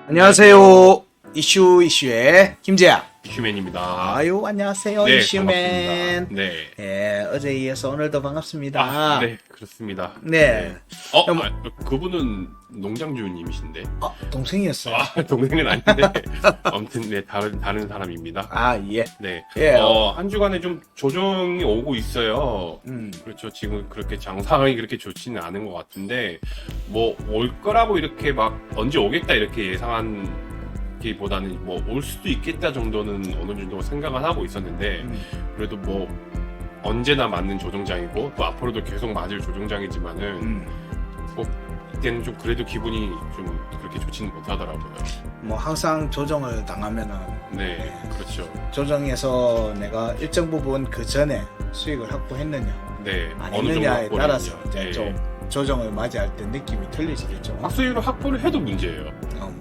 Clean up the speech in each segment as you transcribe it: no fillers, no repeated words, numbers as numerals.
안녕하세요. 이슈의 김재야. 이슈맨입니다. 아유, 안녕하세요. 네, 이슈맨. 반갑습니다. 네. 예, 어제 이어서 오늘도 반갑습니다. 네, 그렇습니다. 네. 그분은 농장주님이신데. 동생이었어요. 동생은 아닌데. 아무튼, 네, 다른 사람입니다. 아, 예. 네. 예. 한 주간에 좀 조정이 오고 있어요. 그렇죠. 지금 그렇게 장상황이 그렇게 좋지는 않은 것 같은데, 뭐, 올 거라고 이렇게 막, 언제 오겠다 이렇게 예상한, 보다는 뭐 올 수도 있겠다 정도는 어느 정도 생각을 하고 있었는데 그래도 뭐 언제나 맞는 조정장이고 또 앞으로도 계속 맞을 조정장이지만은 뭐 이때는 좀 그래도 기분이 좀 그렇게 좋지는 못하더라고요. 뭐 항상 조정을 당하면은 네, 그렇죠. 조정에서 내가 일정 부분 그 전에 수익을 확보했느냐, 네, 안 어느 정도 했느냐에 확보를 따라서 했느냐. 이제 네. 좀 조정을 맞이할 때 느낌이 틀리시겠죠. 수익을 확보를 해도 문제예요.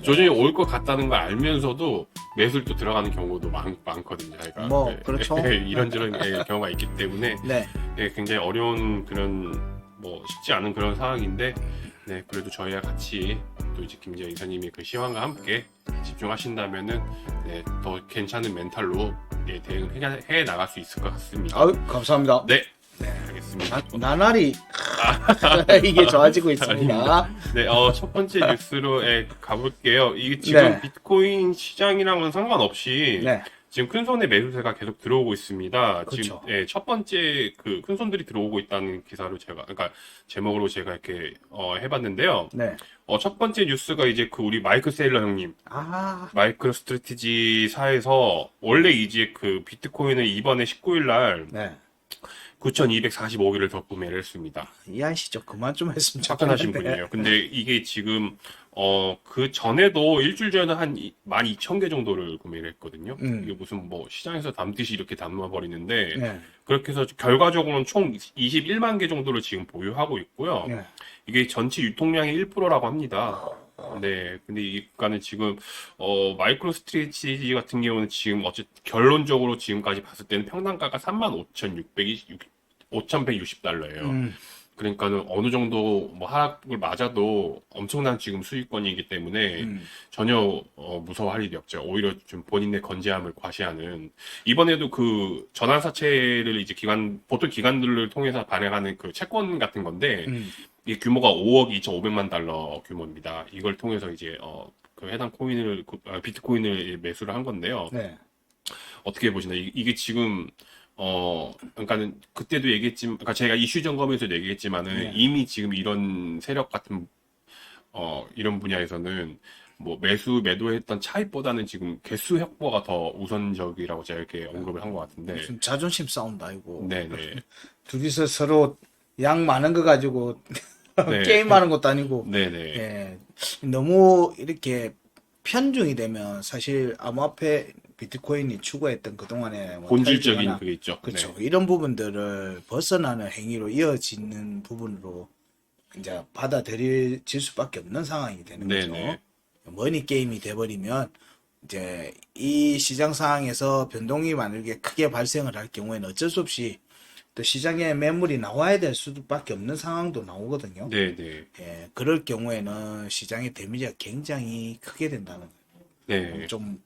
조정이 올 것 같다는 걸 알면서도 매수를 또 들어가는 경우도 많거든요. 그러니까 뭐 그렇죠. 이런저런 경우가 있기 때문에 네. 굉장히 어려운 그런 뭐 쉽지 않은 그런 상황인데 네 그래도 저희와 같이 또 이제 김재현 이사님이 그 시황과 함께 집중하신다면은 네, 더 괜찮은 멘탈로 네, 대응을 해 나갈 수 있을 것 같습니다. 아유, 감사합니다. 네, 알겠습니다. 나날이 이게 좋아지고 있습니다. 네, 첫 번째 뉴스로 가볼게요. 이게 지금 네. 비트코인 시장이랑은 상관없이 네. 지금 큰손의 매수세가 계속 들어오고 있습니다. 그렇죠. 지금 첫 번째 그 큰손들이 들어오고 있다는 기사로 그러니까 제목으로 제가 이렇게 해봤는데요. 네. 첫 번째 뉴스가 이제 그 우리 마이클 세일러 형님, 아, 마이크로 스트래티지사에서 원래 이제 그 비트코인을 이번에 19일 날 네. 9,245개를 더 구매를 했습니다. 이 아저씨 좀 그만 좀 했으면 착한하신 좋겠는데. 분이에요. 근데 이게 지금 그 전에도 일주일 전에 한 12,000개 정도를 구매를 했거든요. 이게 무슨 뭐 시장에서 담듯이 이렇게 담아버리는데 네. 그렇게 해서 결과적으로는 총 21만 개 정도를 지금 보유하고 있고요. 네. 이게 전체 유통량의 1%라고 합니다. 네, 근데 이가는 지금 마이크로 스트레치 같은 경우는 지금 결론적으로 지금까지 봤을 때는 평단가가 35,160달러예요. 그러니까는 어느 정도 뭐 하락을 맞아도 엄청난 지금 수익권이기 때문에 전혀 무서워할 일이 없죠. 오히려 좀 본인의 건재함을 과시하는 이번에도 그 전환사채를 이제 보통 기관들을 통해서 발행하는 그 채권 같은 건데 이 규모가 5억 2,500만 달러 규모입니다. 이걸 통해서 이제 그 해당 코인을 비트코인을 매수를 한 건데요. 네. 어떻게 보시나요? 이게 지금 그러니까는 그때도 얘기했지만, 그러니까 제가 이슈 점검에서도 얘기했지만은 네. 이미 지금 이런 세력 같은 이런 분야에서는 뭐 매도했던 차익보다는 지금 개수 확보가 더 우선적이라고 제가 이렇게 언급을 한 것 같은데. 무슨 자존심 싸움다 이거. 네네. 둘이서 서로 양 많은 거 가지고 네. 게임하는 것도 아니고. 네네. 예. 너무 이렇게 편중이 되면 사실 암호화폐 비트코인이 추구했던 그동안의 뭐 본질적인 탈주나 그게 있죠. 그렇죠. 네. 이런 부분들을 벗어나는 행위로 이어지는 부분으로 이제 받아들여질 수밖에 없는 상황이 되는 거죠. 네네. 머니 게임이 돼버리면 이제 이 시장 상황에서 변동이 만약에 크게 발생을 할 경우에는 어쩔 수 없이 또 시장에 매물이 나와야 될 수밖에 없는 상황도 나오거든요. 네네. 예, 그럴 경우에는 시장의 데미지가 굉장히 크게 된다는 거예요. 네. 좀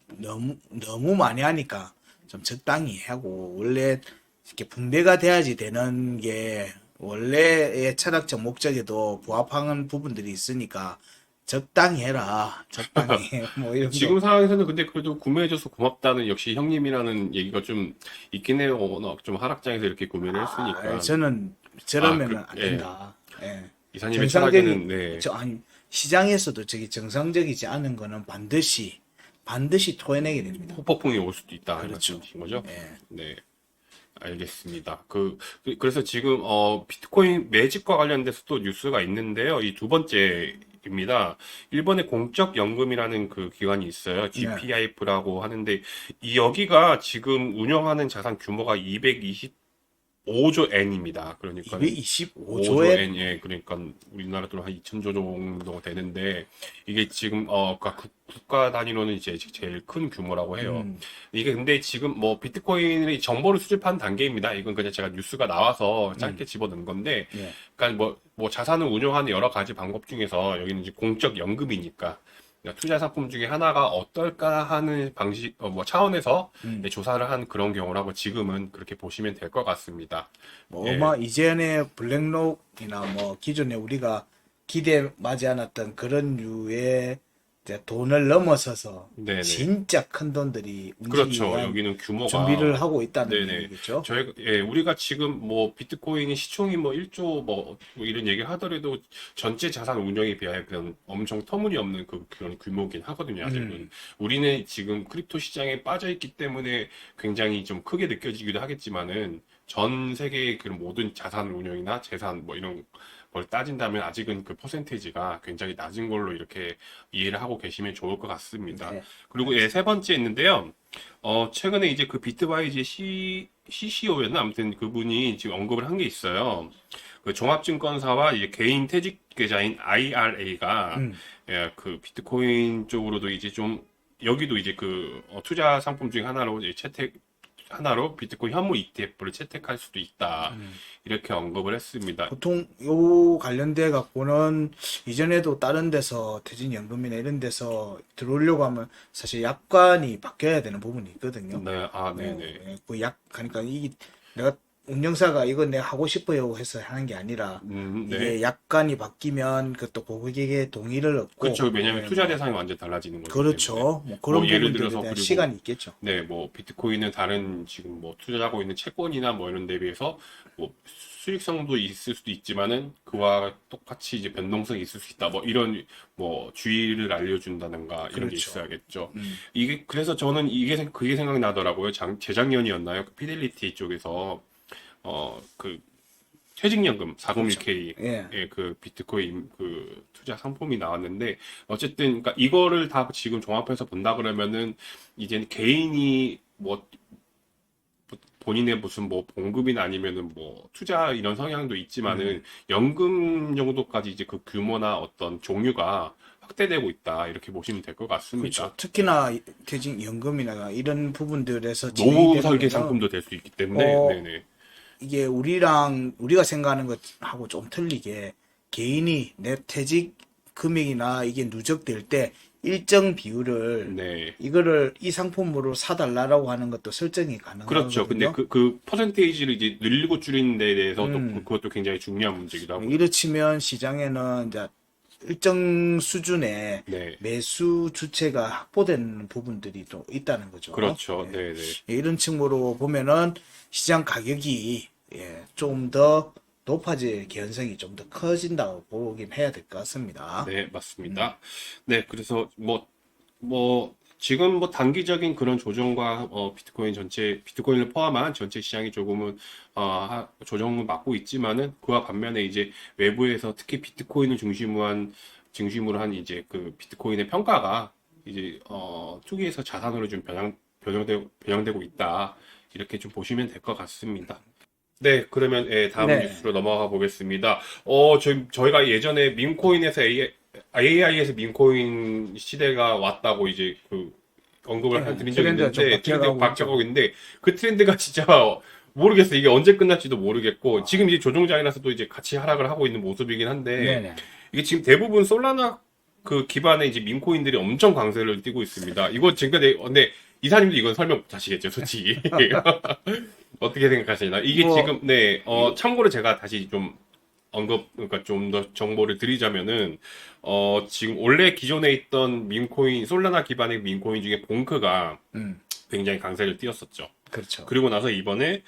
너무 많이 하니까 좀 적당히 하고 원래 이렇게 분배가 돼야지 되는 게 원래의 철학적 목적에도 부합하는 부분들이 있으니까 적당히 해라. 적당히 뭐 이런 지금 상황에서는 근데 그래도 구매해줘서 고맙다는 역시 형님이라는 얘기가 좀 있긴 해요. 워낙 좀 하락장에서 이렇게 구매를 했으니까. 저는 저러면은 안 예. 된다. 예. 이사님의 철학에는 네. 아니 시장에서도 저기 정상적이지 않은 거는 반드시 토해내게 됩니다. 후폭풍이 올 수도 있다. 그렇죠. 말씀이신 거죠? 예. 네. 알겠습니다. 그래서 지금, 비트코인 매집과 관련돼서 또 뉴스가 있는데요. 이 두 번째입니다. 일본의 공적연금이라는 그 기관이 있어요. GPIF라고 하는데, 여기가 지금 운영하는 자산 규모가 225조 엔입니다. 그러니까 225조에 엔, 예, 그러니까 우리나라 돈 한 2,000조 정도 되는데 이게 지금 그러니까 국가 단위로는 이제 제일 큰 규모라고 해요. 이게 근데 지금 뭐 비트코인의 정보를 수집한 단계입니다. 이건 그냥 제가 뉴스가 나와서 짧게 집어넣은 건데, 그러니까 뭐 자산을 운용하는 여러 가지 방법 중에서 여기는 이제 공적 연금이니까 투자 상품 중에 하나가 어떨까 하는 방식, 뭐 차원에서 네, 조사를 한 그런 경우라고 지금은 그렇게 보시면 될 것 같습니다. 뭐 예. 이전에 블랙록이나 뭐 기존에 우리가 기대하지 않았던 그런 류의 이제 돈을 넘어서서 네네. 진짜 큰 돈들이 움직이기 그렇죠. 위한 여기는 규모가 준비를 하고 있다는 네네. 얘기겠죠. 우리가 지금 뭐 비트코인이 시총이 뭐 1조 뭐 이런 얘기 하더라도 전체 자산 운용에 비하여 그냥 엄청 터무니없는 그런 규모긴 하거든요, 아직은. 우리는 지금 크립토 시장에 빠져 있기 때문에 굉장히 좀 크게 느껴지기도 하겠지만은 전 세계의 그런 모든 자산 운용이나 재산 뭐 이런 걸 따진다면 아직은 그 퍼센테이지가 굉장히 낮은 걸로 이렇게 이해를 하고 계시면 좋을 것 같습니다. 네. 그리고 세 번째 있는데요. 최근에 이제 그 비트바이즈의 CCO였나? 아무튼 그분이 지금 언급을 한 게 있어요. 그 종합증권사와 이제 개인 퇴직 계좌인 IRA가 그 비트코인 쪽으로도 이제 좀 여기도 이제 그 투자 상품 중 하나로 이제 하나로 비트코인 현물 ETF를 채택할 수도 있다. 이렇게 언급을 했습니다. 보통 요 관련돼 갖고는 이전에도 다른 데서 퇴직연금이나 이런 데서 들어오려고 하면 사실 약관이 바뀌어야 되는 부분이 있거든요. 네, 네네. 그러니까 내가 운영사가 이거 내가 하고 싶어요 해서 하는 게 아니라 네. 이게 약관이 바뀌면 그것도 고객의 동의를 얻고 그렇죠. 왜냐하면 네, 투자 대상이 완전 달라지는 거기 그렇죠. 때문에. 뭐 그런 뭐 예를 부분들에 들어서 대한 그리고 시간이 있겠죠. 네, 뭐 비트코인은 다른 지금 뭐 투자하고 있는 채권이나 뭐 이런 데 비해서 뭐 수익성도 있을 수도 있지만은 그와 똑같이 이제 변동성이 있을 수 있다. 뭐 이런 뭐 주의를 알려준다든가 이런 게 그렇죠. 있어야겠죠. 이게 그래서 저는 그게 생각나더라고요. 재작년이었나요? 그 피델리티 쪽에서 그 퇴직연금 401k 예. 의 그 비트코인 그 투자 상품이 나왔는데 어쨌든 그러니까 이거를 다 지금 종합해서 본다 그러면은 이제는 개인이 뭐 본인의 무슨 뭐 봉급이나 아니면은 뭐 투자 이런 성향도 있지만은 연금 정도까지 이제 그 규모나 어떤 종류가 확대되고 있다 이렇게 보시면 될 것 같습니다. 그렇죠. 특히나 퇴직연금이나 이런 부분들에서 노후 진행이 설계 되는 상품도 될 수 있기 때문에 어, 네네. 이게 우리가 생각하는 것하고 좀 틀리게 개인이 내 퇴직 금액이나 이게 누적될 때 일정 비율을 네. 이 상품으로 사달라고 하는 것도 설정이 가능하거든요. 그렇죠. 근데 그 퍼센테이지를 이제 늘리고 줄이는 데 대해서 또 그것도 굉장히 중요한 문제기도 하고요. 이렇지면 시장에는 이제 일정 수준의 네. 매수 주체가 확보되는 부분들이 또 있다는 거죠. 그렇죠. 예. 네네. 이런 측면으로 보면은 시장 가격이 좀 더 높아질 개연성이 좀 더 커진다고 보긴 해야 될 것 같습니다. 네, 맞습니다. 네, 그래서 지금 뭐 단기적인 그런 조정과 비트코인을 포함한 전체 시장이 조금은 조정을 맞고 있지만은 그와 반면에 이제 외부에서 특히 비트코인을 중심으로 한 이제 그 비트코인의 평가가 이제 투기에서 자산으로 좀 변형되고 있다. 이렇게 좀 보시면 될 것 같습니다. 네, 그러면 다음 네. 뉴스로 넘어가 보겠습니다. 저희가 예전에 밈코인에서 AI에서 밈코인 시대가 왔다고 이제 그 언급을 네, 드린 적이 트렌드가 좀 있는데 트렌드가 바뀌어가고 바뀌어가고 있는데 그 트렌드가 진짜 모르겠어요. 이게 언제 끝날지도 모르겠고 지금 이제 조종장이라서 또 이제 같이 하락을 하고 있는 모습이긴 한데 네네. 이게 지금 대부분 솔라나 그 기반의 이제 밈코인들이 엄청 강세를 띠고 있습니다. 이거 지금까지 근데 이사님도 이건 설명 못 하시겠죠, 솔직히. 어떻게 생각하시나? 이게 뭐, 지금, 참고로 제가 다시 좀 그러니까 좀 더 정보를 드리자면은, 지금 원래 기존에 있던 솔라나 기반의 밈코인 중에 봉크가 굉장히 강세를 띄었었죠. 그렇죠. 그리고 나서 이번에,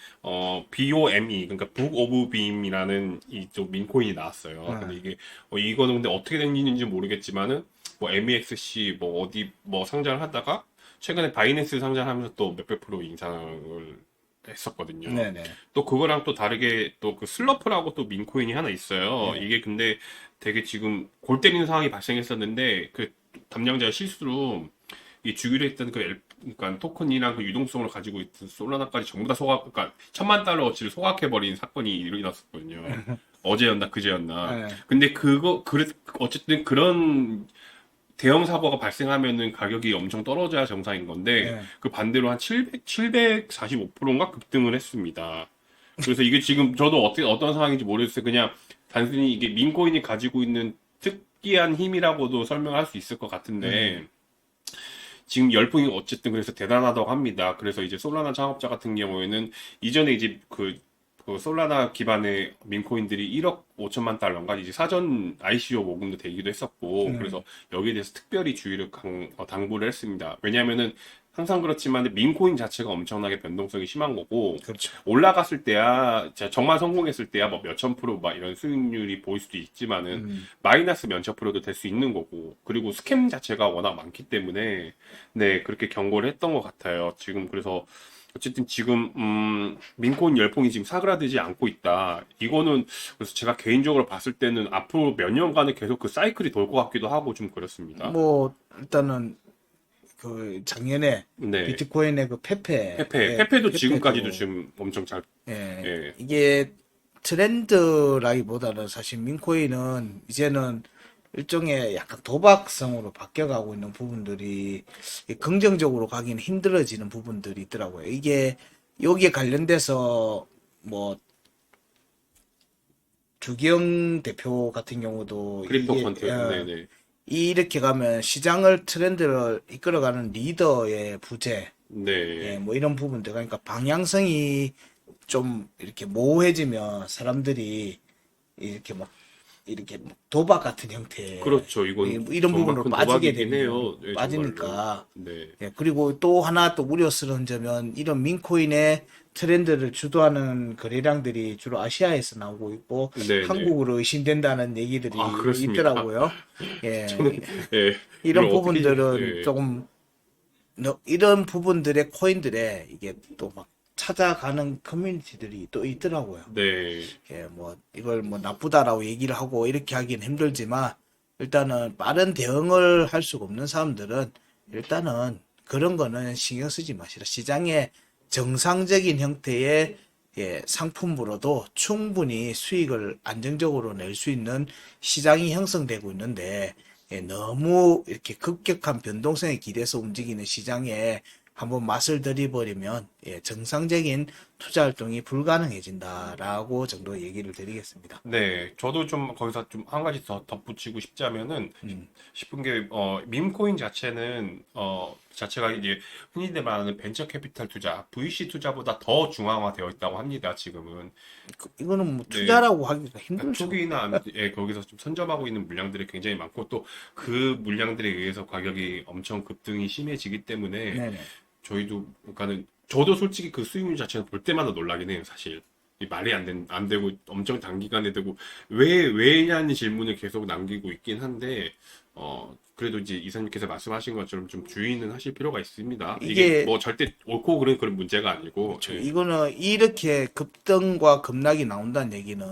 BOME, 그러니까 북 오브 빔이라는 이쪽 밈코인이 나왔어요. 근데 이게, 이거는 근데 어떻게 된 일인지 모르겠지만은, 뭐 MEXC 뭐 어디 뭐 상장을 하다가, 최근에 바이낸스 상장하면서 또 몇백 프로 인상을 했었거든요. 네네. 또 그거랑 또 다르게 또 그 슬러프라고 또 민코인이 하나 있어요. 네. 이게 근데 되게 지금 골 때리는 상황이 발생했었는데 그 담당자가 실수로 이 주기로 했던 그러니까 토큰이랑 그 유동성을 가지고 있던 솔라나까지 전부 다 그러니까 $10,000,000어치를 소각해버린 사건이 일어났었거든요. 어제였나 그제였나. 네. 근데 어쨌든 그런 대형 사고가 발생하면은 가격이 엄청 떨어져야 정상인 건데 네. 그 반대로 한 745%인가 급등을 했습니다. 그래서 이게 지금 저도 어떤 상황인지 모르겠어요. 그냥 단순히 이게 민코인이 가지고 있는 특기한 힘이라고도 설명할 수 있을 것 같은데 지금 열풍이 어쨌든 그래서 대단하다고 합니다. 그래서 이제 솔라나 창업자 같은 경우에는 이전에 이제 그 솔라나 기반의 민코인들이 1억 5천만 달러인가 이제 사전 ICO 모금도 되기도 했었고 그래서 여기에 대해서 특별히 주의를 당부를 했습니다. 왜냐하면은 항상 그렇지만 민코인 자체가 엄청나게 변동성이 심한 거고 그렇죠. 올라갔을 때야 정말 성공했을 때야 뭐 몇천 프로 막 이런 수익률이 보일 수도 있지만은 마이너스 몇천 프로도 될 수 있는 거고 그리고 스캠 자체가 워낙 많기 때문에 네 그렇게 경고를 했던 것 같아요. 지금 그래서 어쨌든 지금 민코인 열풍이 지금 사그라들지 않고 있다. 이거는 그래서 제가 개인적으로 봤을 때는 앞으로 몇 년간은 계속 그 사이클이 돌 것 같기도 하고 좀 그렇습니다. 뭐 일단은 그 작년에 네. 비트코인의 그 페페도 지금까지도 지금 엄청 잘, 예, 예. 이게 트렌드라기보다는 사실 민코인은 이제는 일종의 약간 도박성으로 바뀌어가고 있는 부분들이 긍정적으로 가기는 힘들어지는 부분들이 있더라고요. 이게 여기에 관련돼서 뭐 주기영 대표 같은 경우도 크립토 이게 컨텐츠, 네네. 이렇게 가면 시장을 트렌드를 이끌어가는 리더의 부재, 네. 뭐 이런 부분들, 그러니까 방향성이 좀 이렇게 모호해지면 사람들이 이렇게 막 이렇게 도박 같은 형태, 그렇죠. 이건 이런 정말 부분으로 큰 빠지게 도박이긴 되는 해요. 네, 빠지니까. 정말로. 네. 그리고 또 하나 또 우려스러운 점은 이런 민코인의 트렌드를 주도하는 거래량들이 주로 아시아에서 나오고 있고 네네. 한국으로 의심된다는 얘기들이 아, 그렇습니까? 있더라고요. 예, 저는, 예. 이걸 이런 어떻게, 부분들은 예. 조금 이런 부분들의 코인들에 이게 또 막 찾아가는 커뮤니티들이 또 있더라고요. 네. 뭐 이걸 뭐 나쁘다라고 얘기를 하고 이렇게 하기는 힘들지만 일단은 빠른 대응을 할 수가 없는 사람들은 일단은 그런 거는 신경 쓰지 마시라. 시장의 정상적인 형태의 상품으로도 충분히 수익을 안정적으로 낼 수 있는 시장이 형성되고 있는데 너무 이렇게 급격한 변동성에 기대서 움직이는 시장에 한번 맛을 들이버리면 정상적인 투자 활동이 불가능해진다라고 정도 얘기를 드리겠습니다. 네, 저도 좀 거기서 좀 한 가지 더 덧붙이고 싶자면은 싶은 게 밈코인 자체는 자체가 이제 흔히들 말하는 벤처 캐피탈 투자, VC 투자보다 더 중앙화되어 있다고 합니다. 지금은 이거는 뭐 네, 투자라고 하기가 힘들죠. 초기나 거기서 좀 선점하고 있는 물량들이 굉장히 많고 또 그 물량들에 의해서 가격이 엄청 급등이 심해지기 때문에 네네. 저희도 그러니까는 저도 솔직히 그 수익률 자체는 볼 때마다 놀라긴 해요, 사실. 이 말이 안 되고 엄청 단기간에 되고 왜냐는 질문을 계속 남기고 있긴 한데 그래도 이제 이사님께서 말씀하신 것처럼 좀 주의는 하실 필요가 있습니다. 이게 이게 뭐 절대 옳고 그른 문제가 아니고 예. 이거는 이렇게 급등과 급락이 나온다는 얘기는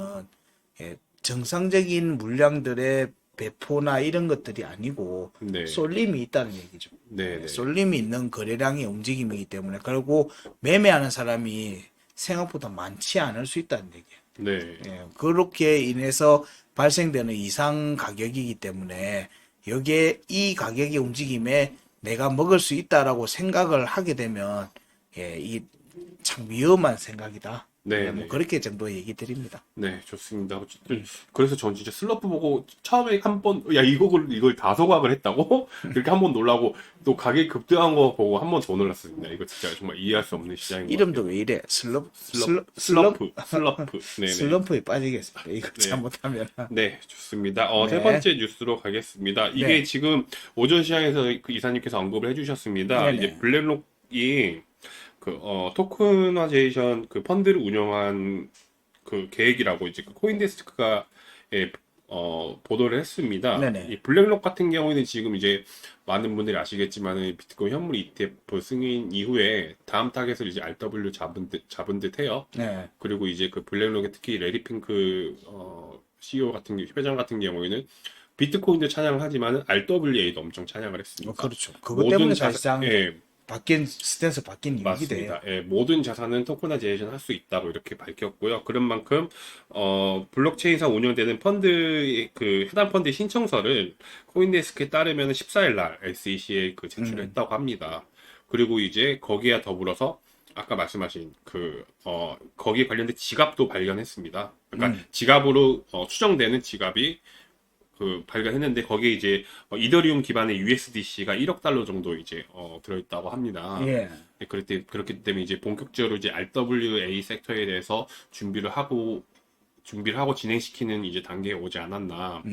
정상적인 물량들의 배포나 이런 것들이 아니고 네, 쏠림이 있다는 얘기죠. 네, 네, 쏠림이 있는 거래량의 움직임이기 때문에 그리고 매매하는 사람이 생각보다 많지 않을 수 있다는 얘기예요. 네, 그렇게 인해서 발생되는 이상 가격이기 때문에 여기에 이 가격의 움직임에 내가 먹을 수 있다라고 생각을 하게 되면 이게 참 위험한 생각이다. 네, 뭐 네. 그렇게 정도 얘기 드립니다. 네, 좋습니다. 어쨌든 그래서 전 진짜 슬럼프 보고 처음에 한 번 야 이걸 다 소각을 했다고 그렇게 한 번 놀라고 또 가격이 급등한 거 보고 한 번 더 놀랐습니다. 이거 진짜 정말 이해할 수 없는 시장인 것 이름도 같아요. 왜 이래? 슬럼프. 네네. 슬럼프에 빠지겠습니다. 이거 네. 잘못하면. 네, 좋습니다. 세 네. 번째 뉴스로 가겠습니다. 이게 네. 지금 오전 시장에서 그 이사님께서 언급을 해주셨습니다. 네네. 이제 블랙록이 토큰화제이션 그 펀드를 운영한 그 계획이라고 이제 그 코인데스크가 보도를 했습니다. 네네. 이 블랙록 같은 경우에는 지금 이제 많은 분들이 아시겠지만은 비트코인 현물 ETF 승인 이후에 다음 타겟을 이제 RW 잡은 듯 해요. 네. 그리고 이제 그 블랙록의 특히 레리 핑크 CEO 회장 같은 경우에는 비트코인도 찬양을 하지만은 RWA도 엄청 찬양을 했습니다. 그렇죠. 그것 때문에 사실상 예, 스탠스 바뀐 이유기 돼요. 맞습니다. 예, 모든 자산은 토큰화제이션 할 수 있다고 이렇게 밝혔고요. 그런 만큼 블록체인상 운영되는 펀드의 그 해당 펀드의 신청서를 코인데스크에 따르면 14일 날 SEC에 그 제출했다고 합니다. 그리고 이제 거기에 더불어서 아까 말씀하신 거기에 관련된 지갑도 발견했습니다. 그러니까 지갑으로 추정되는 지갑이 발견했는데 거기에 이제 이더리움 기반의 USDC가 1억 달러 정도 이제 들어있다고 합니다. 예. 네, 그렇기 때문에 이제 본격적으로 이제 RWA 섹터에 대해서 준비를 하고 진행시키는 이제 단계에 오지 않았나.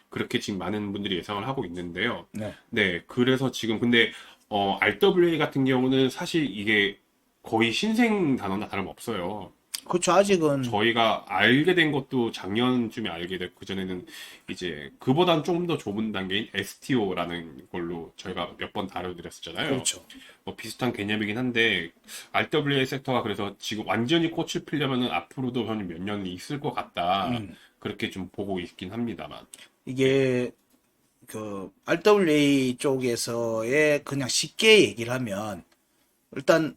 그렇게 지금 많은 분들이 예상을 하고 있는데요. 네. 네, 그래서 지금 근데 RWA 같은 경우는 사실 이게 거의 신생 단어나 다름없어요. 그렇죠. 아직은 저희가 알게 된 것도 작년쯤에 알게 됐고, 그전에는 이제 그보단 조금 더 좁은 단계인 STO라는 걸로 저희가 몇 번 다뤄드렸었잖아요. 그렇죠. 뭐 비슷한 개념이긴 한데, RWA 섹터가 그래서 지금 완전히 꽃을 피려면은 앞으로도 한 몇 년이 있을 것 같다. 그렇게 좀 보고 있긴 합니다만. 이게 그 RWA 쪽에서의 그냥 쉽게 얘기를 하면 일단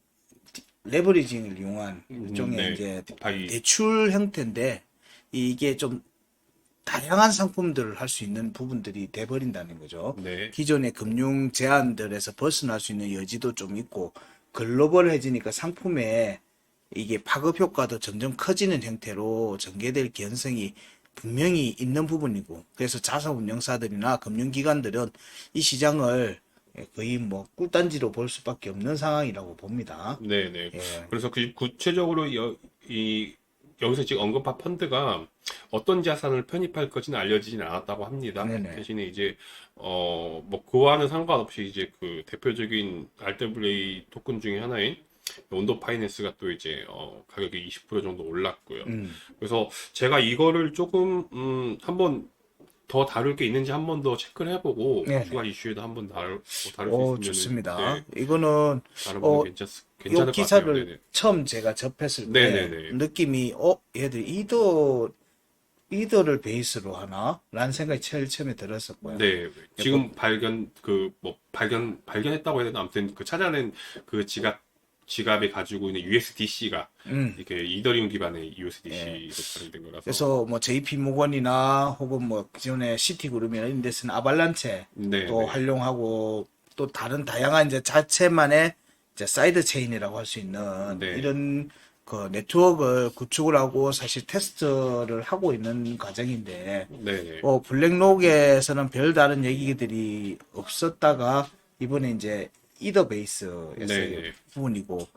레버리징을 이용한 일종의 네, 이제 디파이. 대출 형태인데 이게 좀 다양한 상품들을 할 수 있는 부분들이 돼버린다는 거죠. 네. 기존의 금융 제한들에서 벗어날 수 있는 여지도 좀 있고 글로벌해지니까 상품에 이게 파급 효과도 점점 커지는 형태로 전개될 개연성이 분명히 있는 부분이고 그래서 자사운용사들이나 금융기관들은 이 시장을 거의 뭐 꿀단지로 볼 수밖에 없는 상황이라고 봅니다. 네네. 예. 그래서 구체적으로 여기서 지금 언급한 펀드가 어떤 자산을 편입할 것지는 알려지진 않았다고 합니다. 네네. 대신에 이제, 뭐, 그와는 상관없이 이제 그 대표적인 RWA 토큰 중에 하나인 온도 파이낸스가 또 이제, 가격이 20% 정도 올랐고요. 그래서 제가 이거를 조금, 한번 더 다룰 게 있는지 한 번 더 체크를 해보고, 네네. 추가 이슈에도 한번 다룰 수 오, 있으면, 좋습니다. 네, 이거는 다뤄보면 이 괜찮을 것 같아요. 기사를 네네. 처음 제가 접했을 때 네네네. 느낌이 얘들 이더를 베이스로 하나? 라는 생각이 제일 처음에 들었었고요. 네, 지금 발견했다고 해야 되나? 아무튼 그 찾아낸 그 지갑에 가지고 있는 USDC가 이렇게 이더리움 기반의 USDC로 발행된 거라서. 그래서 뭐 JP 모건이나 혹은 뭐 기존의 시티그룹이나 이런 데서는 아발란체 네, 또 네. 활용하고 또 다른 다양한 이제 자체만의 이제 사이드 체인이라고 할 수 있는 네. 이런 그 네트워크를 구축을 하고 사실 테스트를 하고 있는 과정인데 네, 네. 블랙록에서는 별다른 얘기들이 없었다가 이번에 이제 이더 베이스에서의 네, 네. 부분이고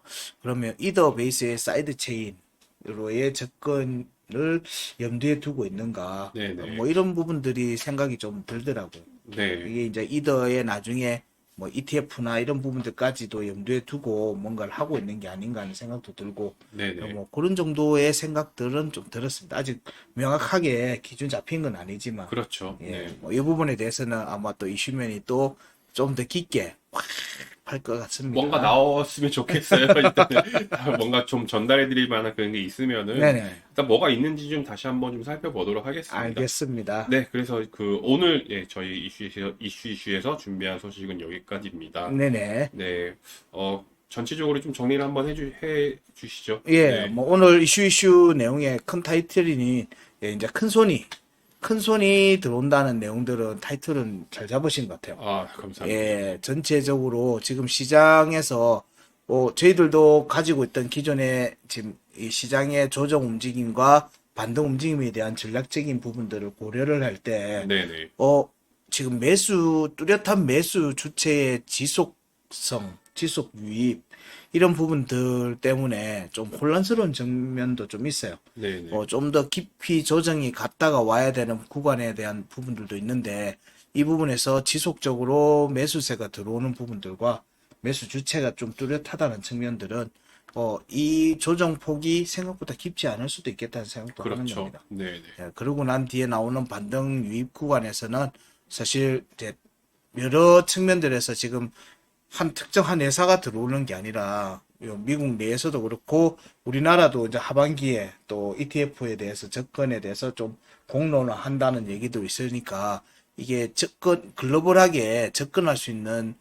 그러면 이더 베이스의 사이드 체인으로의 접근을 염두에 두고 있는가 네, 네. 뭐 이런 부분들이 생각이 좀 들더라고요. 네. 이게 이제 이더의 나중에 뭐 ETF나 이런 부분들까지도 염두에 두고 뭔가를 하고 있는 게 아닌가 하는 생각도 들고 네, 네. 뭐 그런 정도의 생각들은 좀 들었습니다. 아직 명확하게 기준 잡힌 건 아니지만 그렇죠. 예, 네. 뭐 이 부분에 대해서는 아마 또 이슈면이 또 좀 더 깊게 확 것 같습니다. 뭔가 나왔으면 좋겠어요. 일단은 뭔가 좀 전달해드릴 만한 그런 게 있으면은 네네. 일단 뭐가 있는지 좀 다시 한번 좀 살펴보도록 하겠습니다. 알겠습니다. 네, 그래서 오늘 저희 이슈에서 준비한 소식은 여기까지입니다. 네네. 네, 전체적으로 좀 정리를 한번 해 주시죠. 예, 네. 뭐 오늘 이슈 내용의 큰 타이틀이니 이제 큰 손이 들어온다는 내용들은 타이틀은 잘 잡으신 것 같아요. 아, 감사합니다. 예, 전체적으로 지금 시장에서 저희들도 가지고 있던 기존의 지금 이 시장의 조정 움직임과 반등 움직임에 대한 전략적인 부분들을 고려를 할 때, 네네. 지금 뚜렷한 매수 주체의 지속성, 지속 유입, 이런 부분들 때문에 좀 혼란스러운 측면도 좀 있어요. 네네. 좀 더 깊이 조정이 갔다가 와야 되는 구간에 대한 부분들도 있는데, 이 부분에서 지속적으로 매수세가 들어오는 부분들과 매수 주체가 좀 뚜렷하다는 측면들은, 이 조정폭이 생각보다 깊지 않을 수도 있겠다는 생각도 하는 그렇죠. 겁니다. 네네. 예, 그러고 난 뒤에 나오는 반등 유입 구간에서는 사실 이제 여러 측면들에서 지금 한 특정한 회사가 들어오는 게 아니라 미국 내에서도 그렇고 우리나라도 이제 하반기에 또 ETF에 대해서 접근에 대해서 좀 공론화한다는 얘기도 있으니까 이게 글로벌하게 접근할 수 있는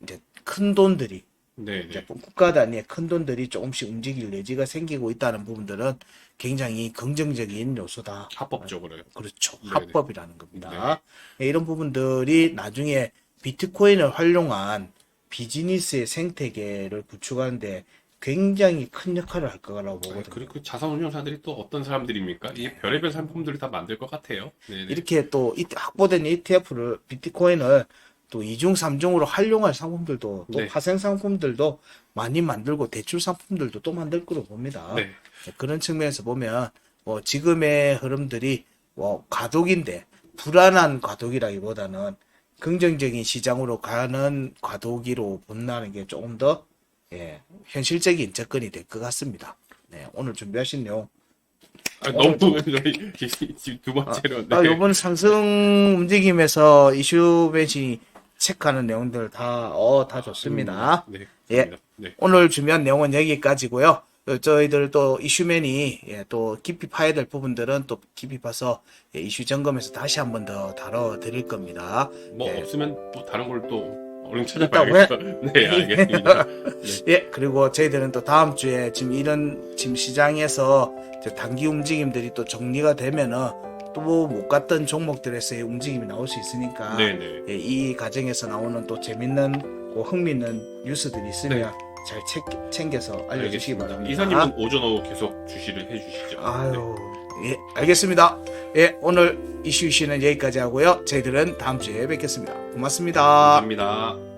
이제 큰 돈들이 이제 네네. 국가 단위의 큰 돈들이 조금씩 움직일 여지가 생기고 있다는 부분들은 굉장히 긍정적인 요소다. 합법적으로요. 그렇죠. 네네. 합법이라는 겁니다. 예, 이런 부분들이 나중에 비트코인을 활용한 비즈니스의 생태계를 구축하는데 굉장히 큰 역할을 할 거라고 보거든요. 그리고 그 자산운용사들이 또 어떤 사람들입니까? 이게 별의별 상품들을 다 만들 것 같아요. 네네. 이렇게 또 확보된 ETF를 비트코인을 또 이중 삼중으로 활용할 상품들도 또 네. 파생 상품들도 많이 만들고 대출 상품들도 또 만들 거로 봅니다. 네. 그런 측면에서 보면 지금의 흐름들이 과도기인데 불안한 과도기라기보다는 긍정적인 시장으로 가는 과도기로 본다는 게 조금 더 현실적인 접근이 될 것 같습니다. 네, 오늘 준비하신 내용 너무 지금 두 번째로. 네. 이번 상승 움직임에서 이슈 벤치 체크하는 내용들 다 좋습니다. 네. 예. 좋습니다. 네. 오늘 준비한 내용은 여기까지고요. 저희들 또 이슈맨이 또 깊이 파야 될 부분들은 또 깊이 파서 이슈 점검에서 다시 한번 더 다뤄드릴 겁니다. 뭐 예. 없으면 또 다른 걸 또 얼른 있다고요? 찾아봐야겠죠. 네, 알겠습니다. 예, 그리고 저희들은 또 다음 주에 지금 시장에서 이제 단기 움직임들이 또 정리가 되면은 또 못 갔던 종목들에서의 움직임이 나올 수 있으니까 네네. 이 과정에서 나오는 또 재밌는 흥미있는 뉴스들이 있으면 잘 챙겨서 알려주시기 알겠습니다. 바랍니다. 이사님은 오전 오후 계속 주시를 해주시죠. 아유, 예, 알겠습니다. 예, 오늘 이슈는 여기까지 하고요. 저희들은 다음 주에 뵙겠습니다. 고맙습니다. 감사합니다.